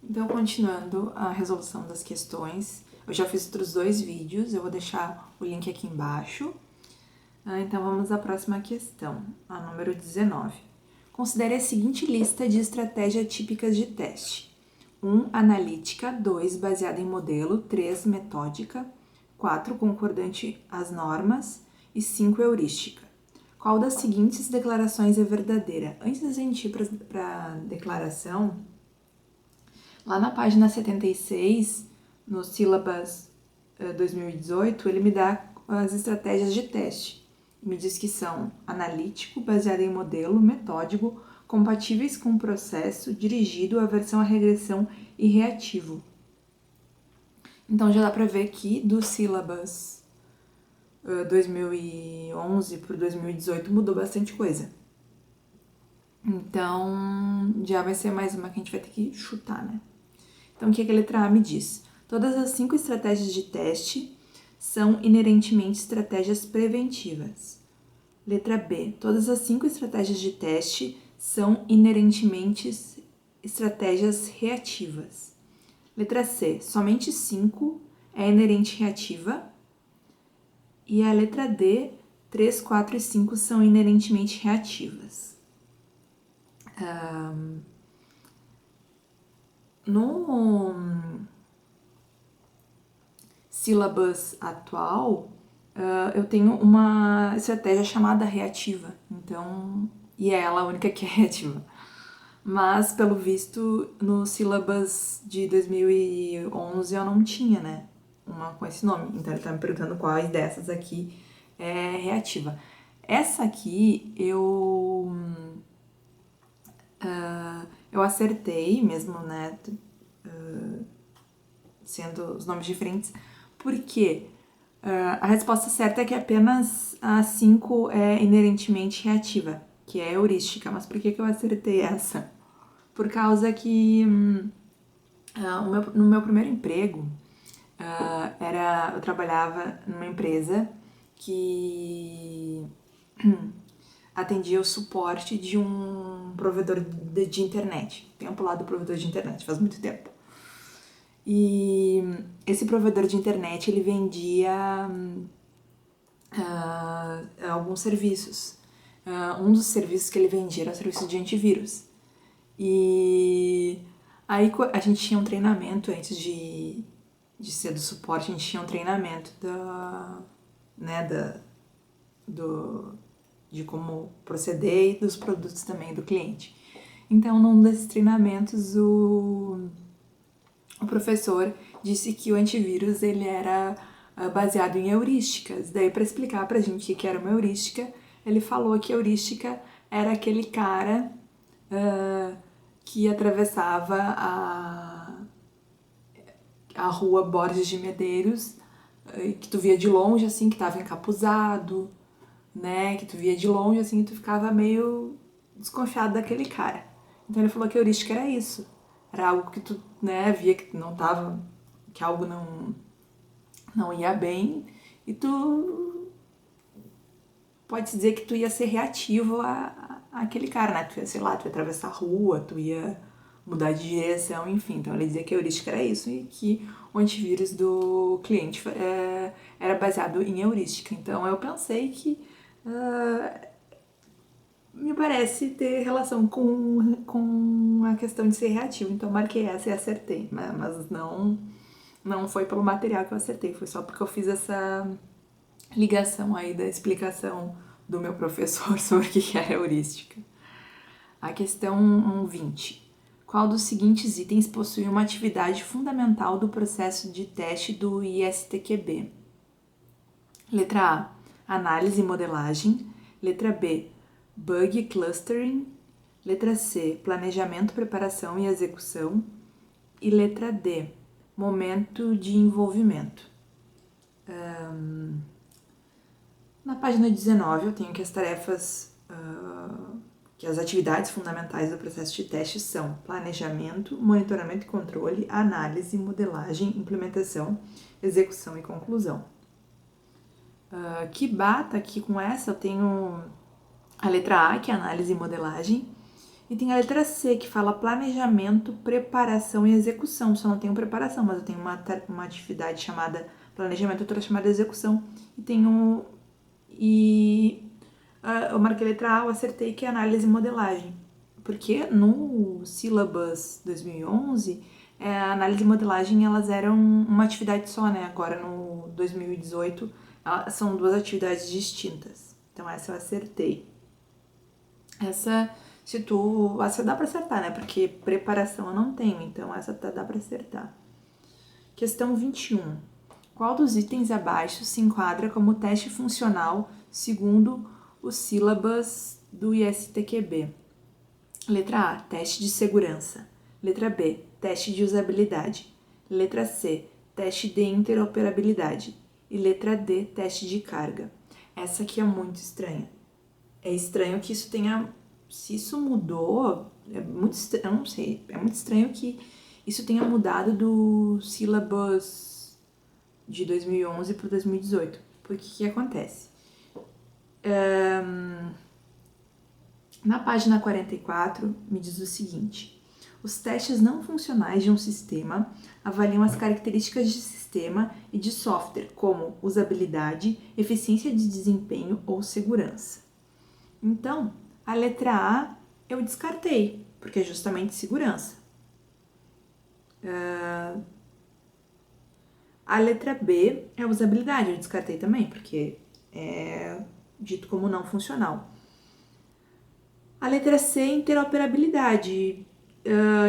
Então, continuando a resolução das questões, eu já fiz outros 2 vídeos, eu vou deixar o link aqui embaixo. Então, vamos à próxima questão, a número 19. Considere a seguinte lista de estratégias típicas de teste. 1. Analítica. 2. Baseada em modelo. 3. Metódica. 4. Concordante às normas. E 5. Heurística. Qual das seguintes declarações é verdadeira? Antes da gente ir para a declaração, lá na página 76, no Syllabus 2018, ele me dá as estratégias de teste. Me diz que são analítico, baseado em modelo, metódico, compatíveis com o processo, dirigido, aversão à regressão e reativo. Então já dá para ver que do Syllabus 2011 para 2018 mudou bastante coisa. Então já vai ser mais uma que a gente vai ter que chutar, né? Então o que a letra A me diz? Todas as 5 estratégias de teste são inerentemente estratégias preventivas. Letra B. Todas as 5 estratégias de teste são inerentemente estratégias reativas. Letra C. Somente 5 é inerente reativa. E a letra D. 3, 4 e 5 são inerentemente reativas. No syllabus atual, eu tenho uma estratégia chamada reativa, então, e é ela a única que é reativa. Mas, pelo visto, no syllabus de 2011 eu não tinha, né, uma com esse nome. Então ele tá me perguntando quais dessas aqui é reativa. Essa aqui eu acertei mesmo, né, sendo os nomes diferentes, porque a resposta certa é que apenas a 5 é inerentemente reativa, que é heurística. Mas por que eu acertei essa? Por causa que no meu primeiro emprego, eu trabalhava numa empresa que atendia o suporte de um provedor de internet. Tempo lá do provedor de internet, faz muito tempo. E esse provedor de internet, ele vendia alguns serviços. Um dos serviços que ele vendia era o serviço de antivírus. E aí a gente tinha um treinamento antes de ser do suporte, a gente tinha um treinamento de como proceder e dos produtos também do cliente. Então, num desses treinamentos, o professor disse que o antivírus ele era baseado em heurísticas. Daí, para explicar pra gente o que era uma heurística, ele falou que heurística era aquele cara que atravessava a rua Borges de Medeiros, que tu via de longe, assim, que tava encapuzado, né, que tu via de longe, assim, e tu ficava meio desconfiado daquele cara. Então ele falou que a heurística era isso. Era algo que tu, né, via que não tava, que algo não ia bem, e tu pode dizer que tu ia ser reativo àquele cara, né? Tu ia, sei lá, tu ia atravessar a rua, tu ia mudar de direção, enfim. Então ele dizia que a heurística era isso e que o antivírus do cliente era baseado em heurística. Então eu pensei que me parece ter relação com a questão de ser reativo. Então marquei essa e acertei, mas não foi pelo material que eu acertei, foi só porque eu fiz essa ligação aí da explicação do meu professor sobre o que era heurística. A questão 20. Qual dos seguintes itens possui uma atividade fundamental do processo de teste do ISTQB? Letra A, análise e modelagem. Letra B, bug clustering. Letra C, planejamento, preparação e execução. E letra D, momento de envolvimento. Na página 19 eu tenho que as tarefas, que as atividades fundamentais do processo de teste são planejamento, monitoramento e controle, análise, modelagem, implementação, execução e conclusão. Que bata aqui com essa, eu tenho a letra A, que é análise e modelagem, E tem a letra C, que fala planejamento, preparação e execução. Só não tenho preparação, mas eu tenho uma atividade chamada planejamento, outra chamada execução. E tenho... eu marquei a letra A, eu acertei, que é análise e modelagem. Porque no Syllabus 2011, a análise e modelagem, elas eram uma atividade só, né? Agora, no 2018, são duas atividades distintas. Então, essa eu acertei. Essa dá pra acertar, né? Porque preparação eu não tenho, então essa dá pra acertar. Questão 21. Qual dos itens abaixo se enquadra como teste funcional segundo os sílabas do ISTQB? Letra A, teste de segurança. Letra B, teste de usabilidade. Letra C, teste de interoperabilidade. E letra D, teste de carga. Essa aqui é muito estranha. É estranho que isso tenha... Se isso mudou, eu não sei, é muito estranho que isso tenha mudado do syllabus de 2011 para 2018. Porque o que acontece? Na página 44, me diz o seguinte: os testes não funcionais de um sistema avaliam as características de sistema e de software, como usabilidade, eficiência de desempenho ou segurança. Então, a letra A eu descartei, porque é justamente segurança. A letra B é usabilidade, eu descartei também, porque é dito como não funcional. A letra C é interoperabilidade.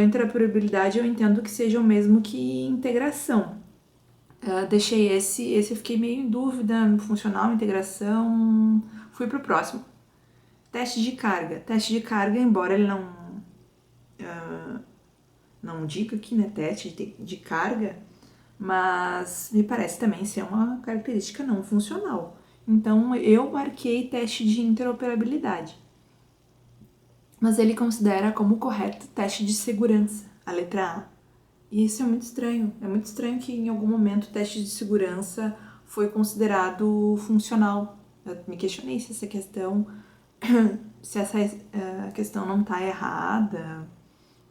Interoperabilidade eu entendo que seja o mesmo que integração. Deixei esse eu fiquei meio em dúvida, funcional, integração. Fui pro próximo. Teste de carga. Teste de carga, embora ele não diga aqui, né, teste de carga, mas me parece também ser uma característica não funcional. Então, eu marquei teste de interoperabilidade. Mas ele considera como correto teste de segurança, a letra A. E isso é muito estranho. É muito estranho que em algum momento o teste de segurança foi considerado funcional. Eu me questionei se essa questão, se essa questão não está errada.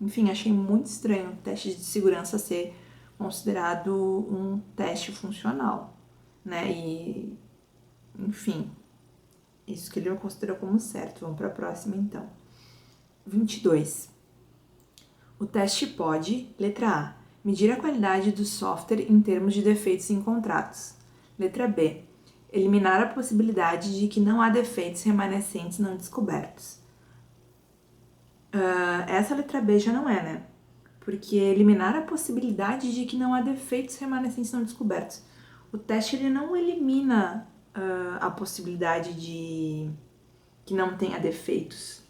Enfim, achei muito estranho o teste de segurança ser considerado um teste funcional, né? E, enfim, isso que ele considerou como certo. Vamos para a próxima, então. 22. O teste pode, letra A, medir a qualidade do software em termos de defeitos encontrados. Letra B, eliminar a possibilidade de que não há defeitos remanescentes não descobertos. Essa letra B já não é, né? Porque eliminar a possibilidade de que não há defeitos remanescentes não descobertos. O teste ele não elimina a possibilidade de que não tenha defeitos.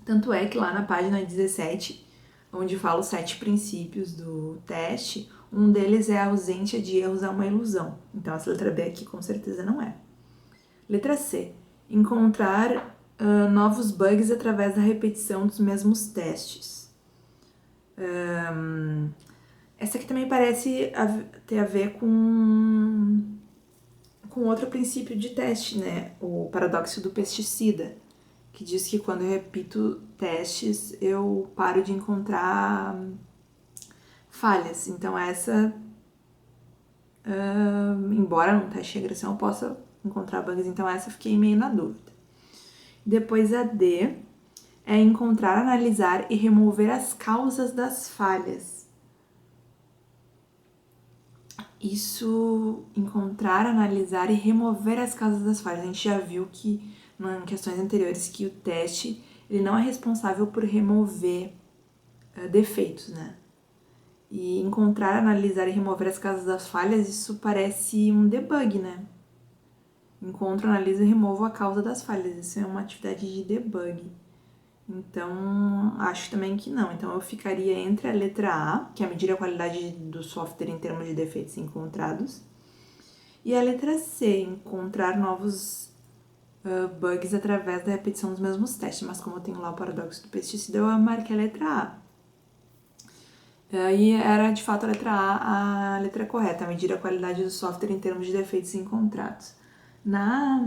Tanto é que lá na página 17, onde fala os 7 princípios do teste, um deles é a ausência de erros é uma ilusão. Então, essa letra B aqui com certeza não é. Letra C. Encontrar novos bugs através da repetição dos mesmos testes. Essa aqui também parece ter a ver com outro princípio de teste, né? O paradoxo do pesticida, que diz que quando eu repito testes, eu paro de encontrar falhas. Então, essa, embora num teste de regressão eu possa encontrar bugs, então essa eu fiquei meio na dúvida. Depois a D é encontrar, analisar e remover as causas das falhas. Isso, encontrar, analisar e remover as causas das falhas. A gente já viu que em questões anteriores que o teste ele não é responsável por remover defeitos, né? E encontrar, analisar e remover as causas das falhas, isso parece um debug, né? Encontro, analiso e removo a causa das falhas. Isso é uma atividade de debug. Então, acho também que não. Então, eu ficaria entre a letra A, que é medir a qualidade do software em termos de defeitos encontrados, e a letra C, encontrar novos bugs através da repetição dos mesmos testes. Mas como eu tenho lá o paradoxo do pesticida, eu marquei a letra A. E era, de fato, a letra A a letra correta, medir a qualidade do software em termos de defeitos encontrados. Na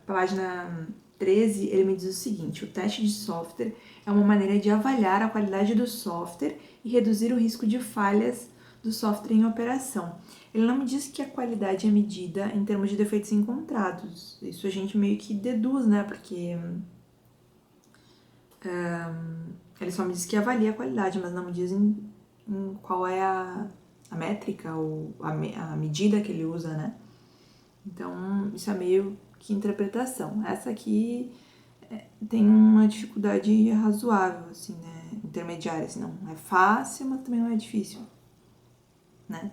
página 13, ele me diz o seguinte: o teste de software é uma maneira de avaliar a qualidade do software e reduzir o risco de falhas do software em operação. Ele não me diz que a qualidade é medida em termos de defeitos encontrados. Isso a gente meio que deduz, né? Porque ele só me diz que avalia a qualidade, mas não me diz em qual é a métrica ou a medida que ele usa, né? Então, isso é meio que interpretação. Essa aqui tem uma dificuldade razoável, assim, né? Intermediária, assim, não é fácil, mas também não é difícil, né?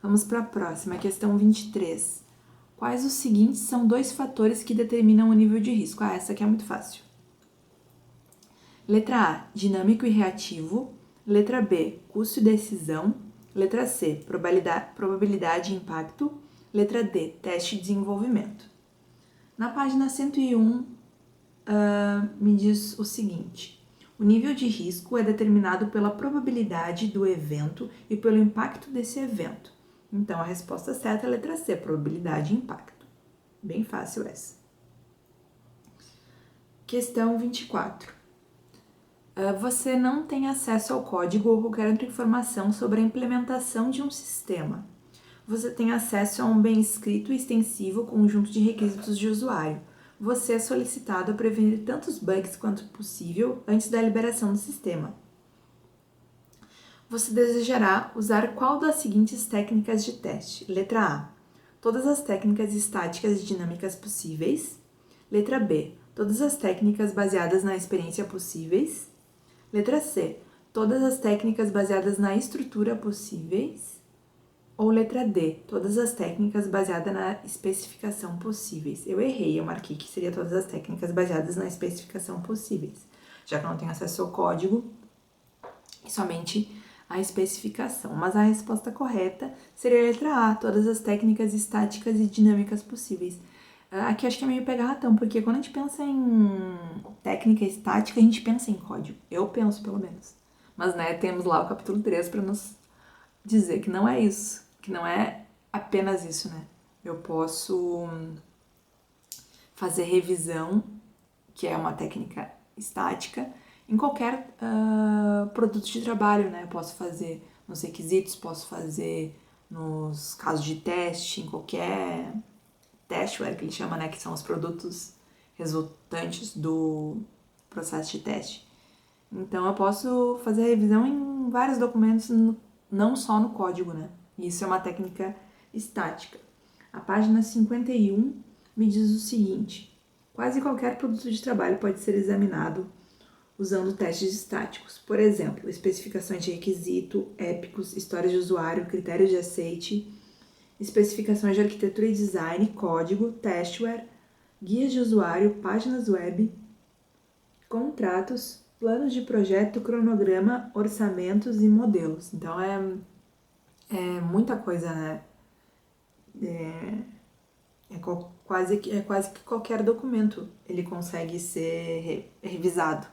Vamos para a próxima, questão 23. Quais os seguintes são 2 fatores que determinam o nível de risco? Essa aqui é muito fácil. Letra A, dinâmico e reativo. Letra B, custo e decisão. Letra C, probabilidade e impacto. Letra D, teste e desenvolvimento. Na página 101, me diz o seguinte: o nível de risco é determinado pela probabilidade do evento e pelo impacto desse evento. Então, a resposta certa é a letra C, probabilidade e impacto. Bem fácil essa. Questão 24. Você não tem acesso ao código ou qualquer outra informação sobre a implementação de um sistema. Você tem acesso a um bem escrito e extensivo conjunto de requisitos de usuário. Você é solicitado a prevenir tantos bugs quanto possível antes da liberação do sistema. Você desejará usar qual das seguintes técnicas de teste? Letra A, todas as técnicas estáticas e dinâmicas possíveis. Letra B, todas as técnicas baseadas na experiência possíveis. Letra C, todas as técnicas baseadas na estrutura possíveis. Ou letra D, todas as técnicas baseadas na especificação possíveis. Eu errei, eu marquei que seria todas as técnicas baseadas na especificação possíveis, já que eu não tenho acesso ao código e somente a especificação. Mas a resposta correta seria a letra A, todas as técnicas estáticas e dinâmicas possíveis. Aqui acho que é meio pegar ratão, porque quando a gente pensa em técnica estática, a gente pensa em código. Eu penso, pelo menos. Mas, né, temos lá o capítulo 3 para nos dizer que não é isso, que não é apenas isso, né? Eu posso fazer revisão, que é uma técnica estática, em qualquer produto de trabalho, né? Eu posso fazer nos requisitos, posso fazer nos casos de teste, em qualquer testware que ele chama, né? Que são os produtos resultantes do processo de teste. Então, eu posso fazer revisão em vários documentos, não só no código, né? Isso é uma técnica estática. A página 51 me diz o seguinte: quase qualquer produto de trabalho pode ser examinado usando testes estáticos. Por exemplo, especificações de requisito, épicos, histórias de usuário, critérios de aceite, especificações de arquitetura e design, código, testware, guias de usuário, páginas web, contratos, planos de projeto, cronograma, orçamentos e modelos. Então, é muita coisa, né? Quase que qualquer documento ele consegue ser revisado.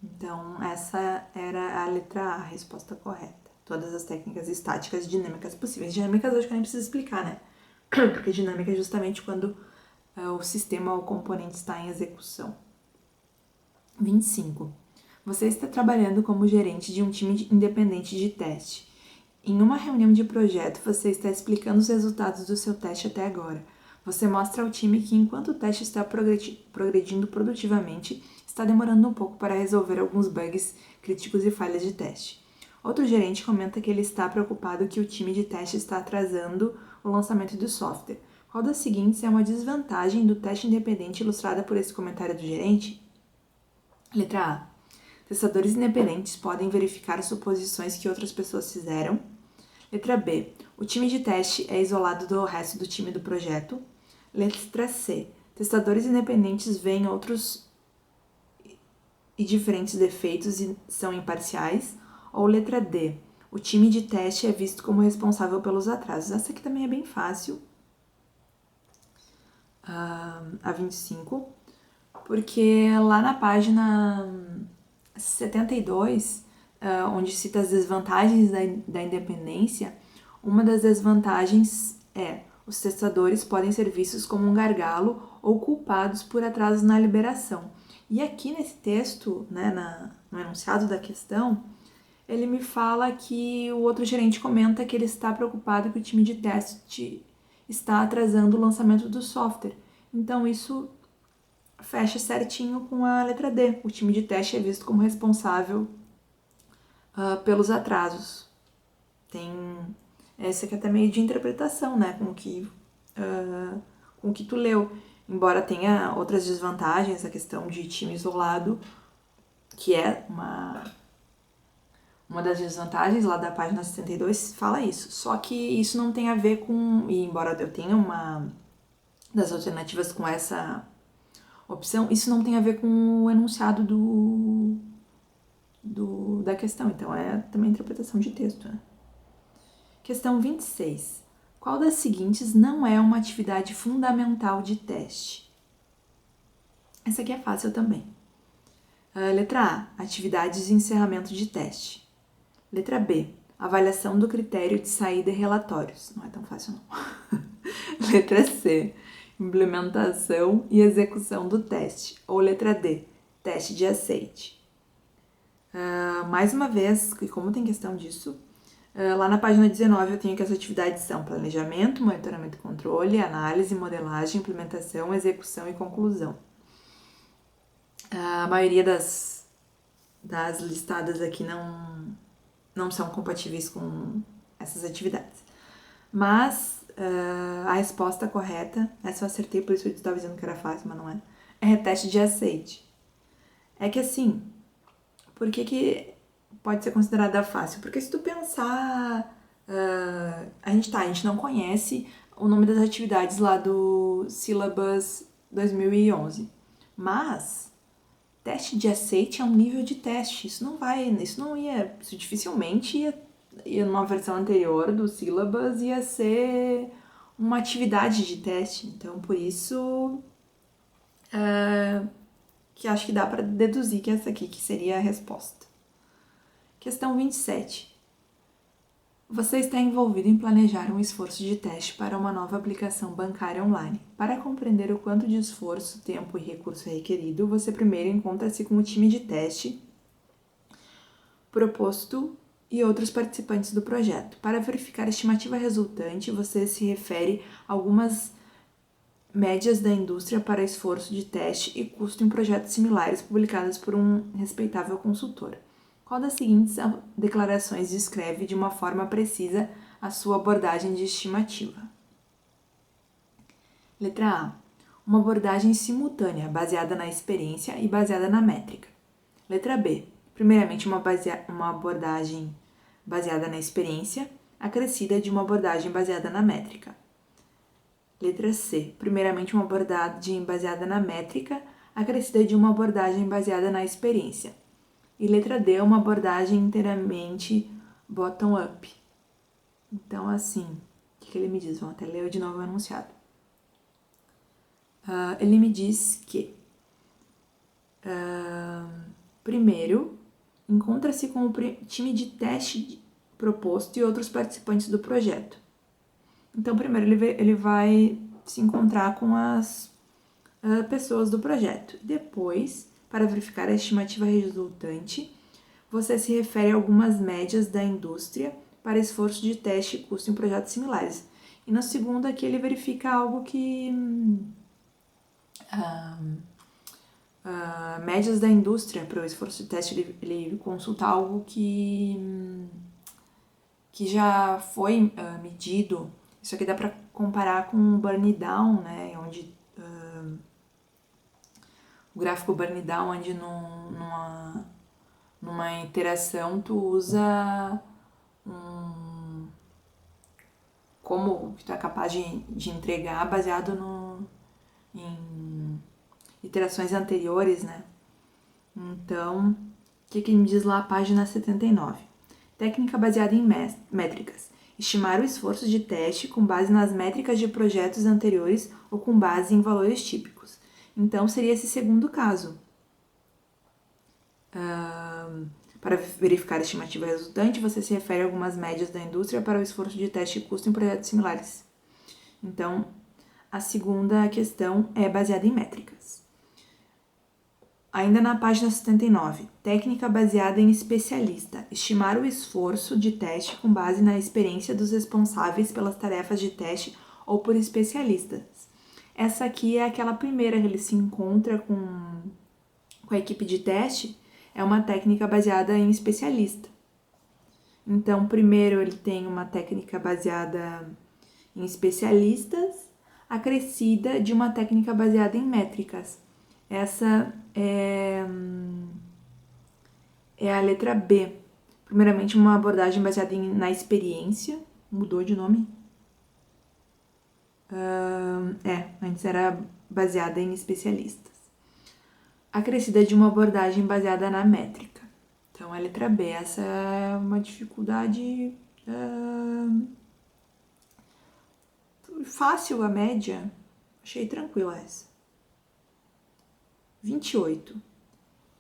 Então, essa era a letra A, a resposta correta. Todas as técnicas estáticas e dinâmicas possíveis. Dinâmicas eu acho que nem precisa explicar, né? Porque dinâmica é justamente quando o sistema ou componente está em execução. 25. Você está trabalhando como gerente de um time independente de teste. Em uma reunião de projeto, você está explicando os resultados do seu teste até agora. Você mostra ao time que, enquanto o teste está progredindo produtivamente, está demorando um pouco para resolver alguns bugs críticos e falhas de teste. Outro gerente comenta que ele está preocupado que o time de teste está atrasando o lançamento do software. Qual das seguintes é uma desvantagem do teste independente ilustrada por esse comentário do gerente? Letra A. Testadores independentes podem verificar suposições que outras pessoas fizeram. Letra B. O time de teste é isolado do resto do time do projeto. Letra C. Testadores independentes veem outros e diferentes defeitos e são imparciais. Ou letra D. O time de teste é visto como responsável pelos atrasos. Essa aqui também é bem fácil. A 25. Porque lá na página 72, onde cita as desvantagens da independência, uma das desvantagens é Os testadores podem ser vistos como um gargalo ou culpados por atrasos na liberação. E aqui nesse texto, né, no enunciado da questão, ele me fala que o outro gerente comenta que ele está preocupado que o time de teste está atrasando o lançamento do software. Então, isso fecha certinho com a letra D. O time de teste é visto como responsável pelos atrasos. Essa aqui é até meio de interpretação, né, com o que tu leu. Embora tenha outras desvantagens, a questão de time isolado, que é uma das desvantagens lá da página 72, fala isso. Só que isso não tem a ver com... E embora eu tenha uma das alternativas com essa opção, isso não tem a ver com o enunciado da questão. Então, é também interpretação de texto, né? Questão 26. Qual das seguintes não é uma atividade fundamental de teste? Essa aqui é fácil também. Letra A. Atividades de encerramento de teste. Letra B. Avaliação do critério de saída e relatórios. Não é tão fácil, não. Letra C. Implementação e execução do teste. Ou letra D. Teste de aceite. Mais uma vez, como tem questão disso, lá na página 19 eu tenho que as atividades são planejamento, monitoramento e controle, análise, modelagem, implementação, execução e conclusão. A maioria das listadas aqui não são compatíveis com essas atividades. Mas a resposta correta, essa eu acertei, por isso eu estava dizendo que era fácil, mas não é. É teste de aceite. É que assim, por que pode ser considerada fácil? Porque se tu pensar, a gente não conhece o nome das atividades lá do Syllabus 2011, mas teste de aceite é um nível de teste, isso dificilmente ia numa versão anterior do Syllabus ia ser uma atividade de teste, então por isso que acho que dá para deduzir que essa aqui que seria a resposta. Questão 27. Você está envolvido em planejar um esforço de teste para uma nova aplicação bancária online. Para compreender o quanto de esforço, tempo e recurso é requerido, você primeiro encontra-se com o time de teste proposto e outros participantes do projeto. Para verificar a estimativa resultante, você se refere a algumas médias da indústria para esforço de teste e custo em projetos similares publicadas por um respeitável consultor. Qual das seguintes declarações descreve de uma forma precisa a sua abordagem de estimativa? Letra A. Uma abordagem simultânea, baseada na experiência e baseada na métrica. Letra B. Primeiramente, uma abordagem baseada na experiência, acrescida de uma abordagem baseada na métrica. Letra C. Primeiramente, uma abordagem baseada na métrica, acrescida de uma abordagem baseada na experiência. E letra D, uma abordagem inteiramente bottom-up. Então, assim, o que ele me diz? Vamos até ler de novo o enunciado. Ele me diz que, primeiro, encontra-se com o time de teste proposto e outros participantes do projeto. Então, primeiro, ele vai se encontrar com as pessoas do projeto. Depois, para verificar a estimativa resultante, você se refere a algumas médias da indústria para esforço de teste e custo em projetos similares. E no segundo aqui ele verifica algo que... médias da indústria para o esforço de teste, ele consulta algo que já foi medido. Isso aqui dá para comparar com o burn down, né, onde... o gráfico burn down, onde numa interação tu usa como que tu é capaz de entregar baseado em iterações anteriores, né? Então, o que me diz lá a página 79? Técnica baseada em métricas. Estimar o esforço de teste com base nas métricas de projetos anteriores ou com base em valores típicos. Então, seria esse segundo caso. Para verificar a estimativa resultante, você se refere a algumas médias da indústria para o esforço de teste e custo em projetos similares. Então, a segunda questão é baseada em métricas. Ainda na página 79, técnica baseada em especialista. Estimar o esforço de teste com base na experiência dos responsáveis pelas tarefas de teste ou por especialistas. Essa aqui é aquela primeira que ele se encontra com a equipe de teste, é uma técnica baseada em especialista. Então, primeiro ele tem uma técnica baseada em especialistas, acrescida de uma técnica baseada em métricas. Essa é a letra B. Primeiramente, uma abordagem baseada na experiência. Mudou de nome? Antes era baseada em especialistas. Acrescida de uma abordagem baseada na métrica. Então, a letra B. Essa é uma dificuldade fácil, a média. Achei tranquila essa. 28.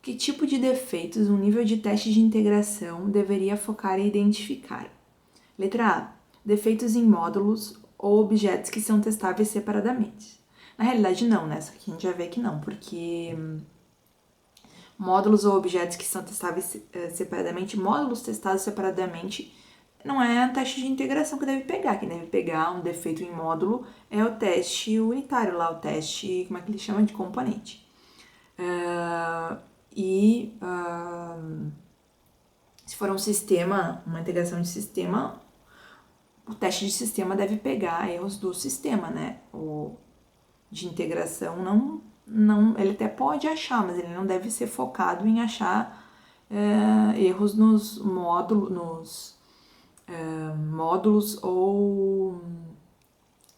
Que tipo de defeitos um nível de teste de integração deveria focar em identificar? Letra A. Defeitos em módulos ou objetos que são testáveis separadamente. Na realidade, não, né? Só que a gente já vê que não, porque módulos ou objetos que são testáveis separadamente, módulos testados separadamente, não é o teste de integração que deve pegar. Quem deve pegar um defeito em módulo é o teste unitário lá, o teste, como é que ele chama? De componente. Se for um sistema, uma integração de sistema, o teste de sistema deve pegar erros do sistema, né? O de integração não, ele até pode achar, mas ele não deve ser focado em achar erros nos módulos ou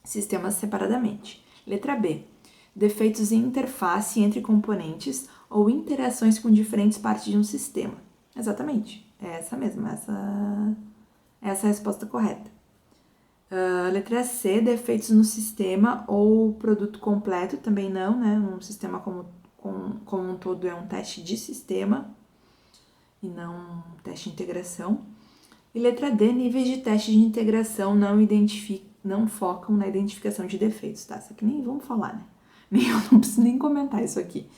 sistemas separadamente. Letra B. Defeitos em interface entre componentes ou interações com diferentes partes de um sistema. Exatamente, é essa mesma, essa é a resposta correta. Letra C, defeitos no sistema ou produto completo, também não, né? Um sistema como um todo é um teste de sistema e não um teste de integração. E letra D, níveis de teste de integração não focam na identificação de defeitos, tá? Isso aqui nem vamos falar, né? Eu não preciso nem comentar isso aqui.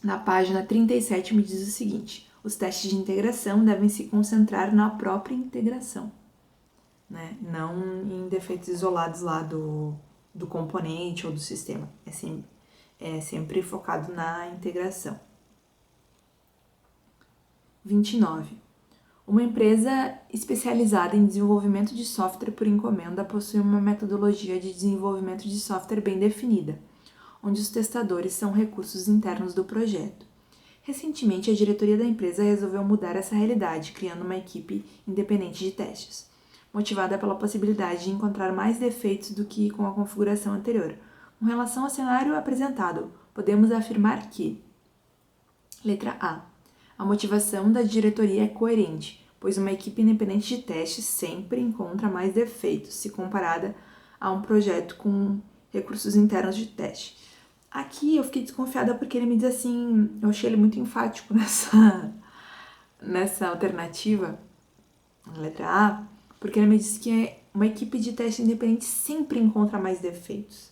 Na página 37 me diz o seguinte: os testes de integração devem se concentrar na própria integração, né? Não em defeitos isolados lá do componente ou do sistema. É sempre focado na integração. 29. Uma empresa especializada em desenvolvimento de software por encomenda possui uma metodologia de desenvolvimento de software bem definida, onde os testadores são recursos internos do projeto. Recentemente, a diretoria da empresa resolveu mudar essa realidade, criando uma equipe independente de testes, motivada pela possibilidade de encontrar mais defeitos do que com a configuração anterior. Com relação ao cenário apresentado, podemos afirmar que: letra A. A motivação da diretoria é coerente, pois uma equipe independente de testes sempre encontra mais defeitos se comparada a um projeto com recursos internos de teste. Aqui eu fiquei desconfiada porque ele me diz assim, eu achei ele muito enfático nessa alternativa, na letra A, porque ele me diz que uma equipe de teste independente sempre encontra mais defeitos.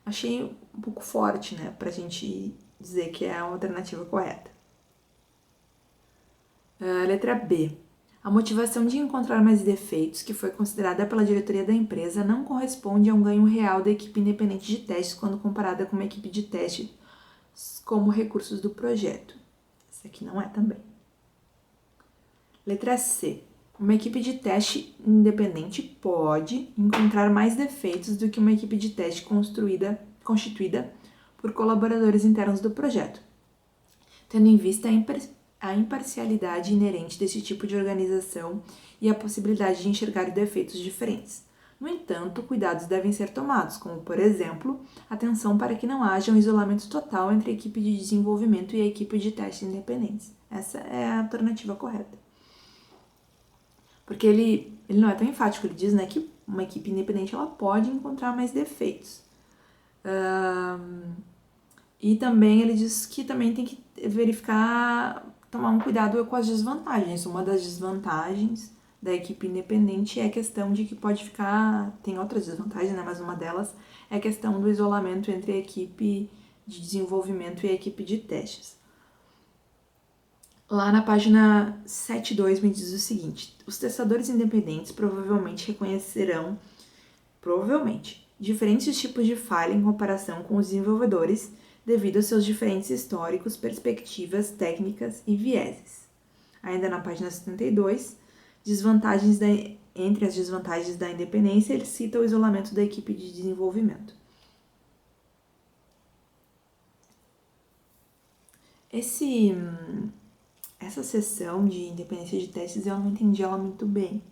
Achei um pouco forte, né, pra gente dizer que é a alternativa correta. Letra B. A motivação de encontrar mais defeitos, que foi considerada pela diretoria da empresa, não corresponde a um ganho real da equipe independente de testes quando comparada com uma equipe de teste como recursos do projeto. Essa aqui não é também. Letra C. Uma equipe de teste independente pode encontrar mais defeitos do que uma equipe de teste constituída por colaboradores internos do projeto, tendo em vista a imparcialidade inerente desse tipo de organização e a possibilidade de enxergar defeitos diferentes. No entanto, cuidados devem ser tomados, como, por exemplo, atenção para que não haja um isolamento total entre a equipe de desenvolvimento e a equipe de testes independentes. Essa é a alternativa correta. Porque ele não é tão enfático, ele diz, né, que uma equipe independente ela pode encontrar mais defeitos. E também ele diz que também tem que verificar, tomar um cuidado com as desvantagens. Uma das desvantagens da equipe independente é a questão de que pode ficar, tem outras desvantagens, né, mas uma delas é a questão do isolamento entre a equipe de desenvolvimento e a equipe de testes. Lá na página 7.2 me diz o seguinte: os testadores independentes provavelmente reconhecerão, diferentes tipos de falha em comparação com os desenvolvedores devido aos seus diferentes históricos, perspectivas, técnicas e vieses. Ainda na página 72, entre as desvantagens da independência, ele cita o isolamento da equipe de desenvolvimento. Essa seção de independência de testes eu não entendi ela muito bem.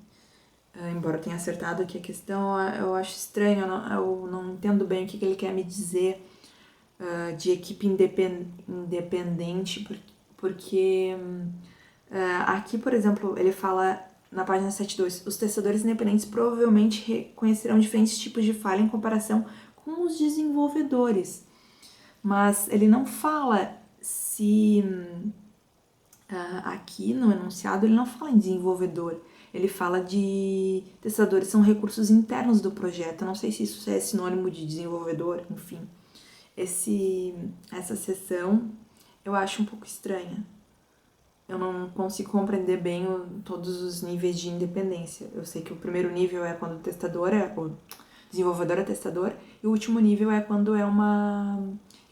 Embora eu tenha acertado aqui a questão, eu acho estranho, eu não entendo bem o que ele quer me dizer de equipe independente, porque aqui, por exemplo, ele fala na página 7.2, os testadores independentes provavelmente reconhecerão diferentes tipos de falha em comparação com os desenvolvedores, mas ele não fala se aqui no enunciado ele não fala em desenvolvedor, ele fala de testadores, são recursos internos do projeto. Eu não sei se isso é sinônimo de desenvolvedor, enfim. Essa seção eu acho um pouco estranha. Eu não consigo compreender bem todos os níveis de independência. Eu sei que o primeiro nível é quando o desenvolvedor é testador, e o último nível é quando é uma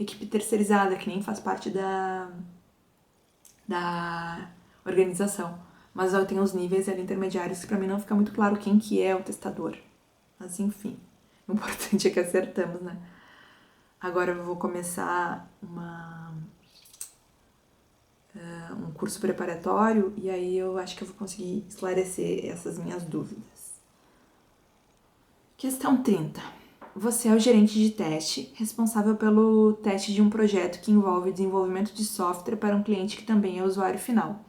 equipe terceirizada, que nem faz parte da organização. Mas eu tenho os níveis ali intermediários que pra mim não fica muito claro quem que é o testador. Mas enfim, o importante é que acertamos, né? Agora eu vou começar um curso preparatório e aí eu acho que eu vou conseguir esclarecer essas minhas dúvidas. Questão 30. Você é o gerente de teste, responsável pelo teste de um projeto que envolve o desenvolvimento de software para um cliente que também é usuário final.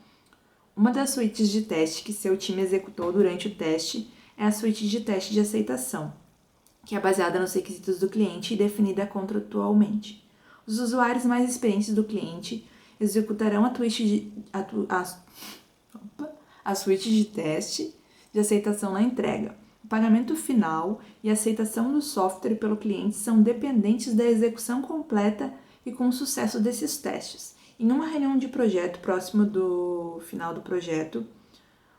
Uma das suítes de teste que seu time executou durante o teste é a suíte de teste de aceitação, que é baseada nos requisitos do cliente e definida contratualmente. Os usuários mais experientes do cliente executarão a suíte de teste de aceitação na entrega. O pagamento final e a aceitação do software pelo cliente são dependentes da execução completa e com o sucesso desses testes. Em uma reunião de projeto próximo do final do projeto,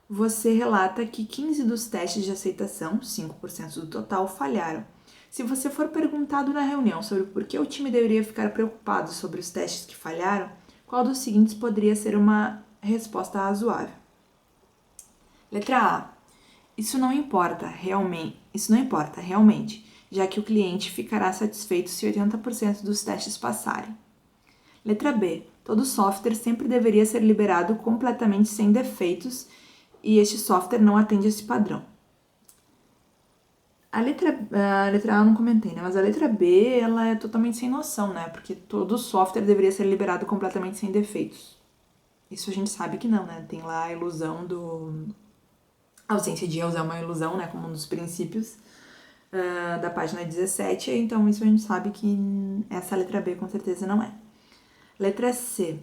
você relata que 15 dos testes de aceitação, 5% do total, falharam. Se você for perguntado na reunião sobre por que o time deveria ficar preocupado sobre os testes que falharam, qual dos seguintes poderia ser uma resposta razoável? Letra A. Isso não importa realmente, já que o cliente ficará satisfeito se 80% dos testes passarem. Letra B. Todo software sempre deveria ser liberado completamente sem defeitos e este software não atende esse padrão. A letra A eu não comentei, né? Mas a letra B, ela é totalmente sem noção, né? Porque todo software deveria ser liberado completamente sem defeitos. Isso a gente sabe que não, né? Tem lá a ilusão A ausência de erros é uma ilusão, né? Como um dos princípios da página 17. Então, isso a gente sabe que essa letra B com certeza não é. Letra C.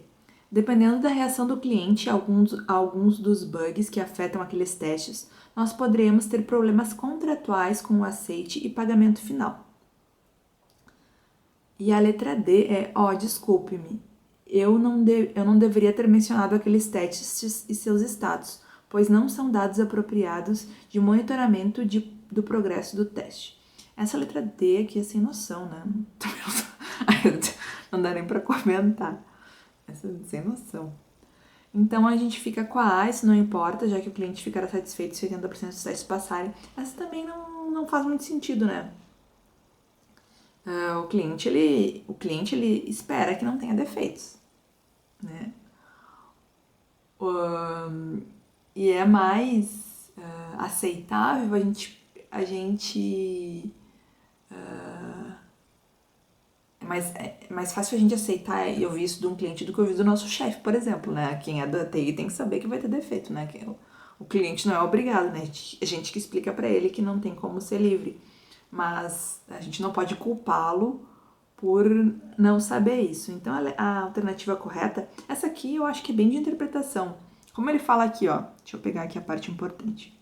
Dependendo da reação do cliente a alguns dos bugs que afetam aqueles testes, nós poderemos ter problemas contratuais com o aceite e pagamento final. E a letra D é, desculpe-me, eu não deveria ter mencionado aqueles testes e seus status, pois não são dados apropriados de monitoramento do progresso do teste. Essa letra D aqui é sem noção, né? Não dá nem pra comentar. Essa é sem noção. Então a gente fica com a A, isso não importa, já que o cliente ficará satisfeito se 80% dos testes passarem. Essa também não faz muito sentido, né? O cliente ele espera que não tenha defeitos, né? E é mais aceitável a gente é mais fácil a gente aceitar e ouvir isso de um cliente do que ouvir do nosso chefe, por exemplo, né? Quem é da TI tem que saber que vai ter defeito, né? O cliente não é obrigado, né? A gente que explica pra ele que não tem como ser livre. Mas a gente não pode culpá-lo por não saber isso. Então, a alternativa correta, essa aqui eu acho que é bem de interpretação. Como ele fala aqui, ó, deixa eu pegar aqui a parte importante.